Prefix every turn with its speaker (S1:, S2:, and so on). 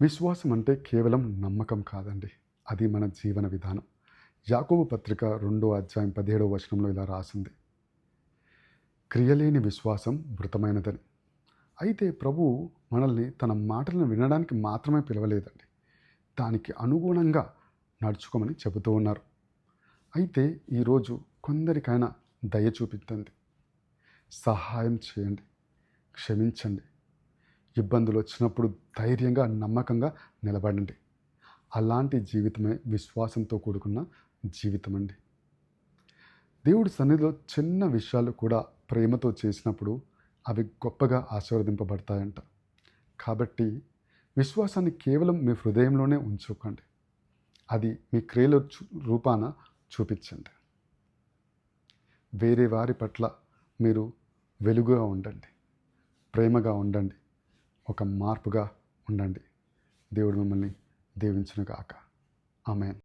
S1: విశ్వాసం అంటే కేవలం నమ్మకం కాదండి. అది మన జీవన విధానం. యాకోబు పత్రిక 2 అధ్యాయం 17 వచనంలో ఇలా రాసింది. క్రియలేని విశ్వాసం మృతమైనదని. అయితే ప్రభువు మనల్ని తన మాటలను వినడానికి మాత్రమే పిలవలేదండి. దానికి అనుగుణంగా నడుచుకోమని చెబుతూ ఉన్నారు. అయితే ఈరోజు కొందరికైనా దయ చూపించండి, సహాయం చేయండి, క్షమించండి. ఇబ్బందులు వచ్చినప్పుడు ధైర్యంగా నమ్మకంగా నిలబడండి. అలాంటి జీవితమే విశ్వాసంతో కూడుకున్న జీవితం అండి. దేవుడి సన్నిధిలో చిన్న విషయాలు కూడా ప్రేమతో చేసినప్పుడు అవి గొప్పగా ఆశీర్వదింపబడతాయంట. కాబట్టి విశ్వాసాన్ని కేవలం మీ హృదయంలోనే ఉంచుకోండి, అది మీ క్రియల రూపాన చూపించండి. వేరే వారి పట్ల మీరు వెలుగుగా ఉండండి, ప్రేమగా ఉండండి, ఒక మార్పుగా ఉండండి. దేవుడు మిమ్మల్ని దీవించునుగాక. ఆమేన్.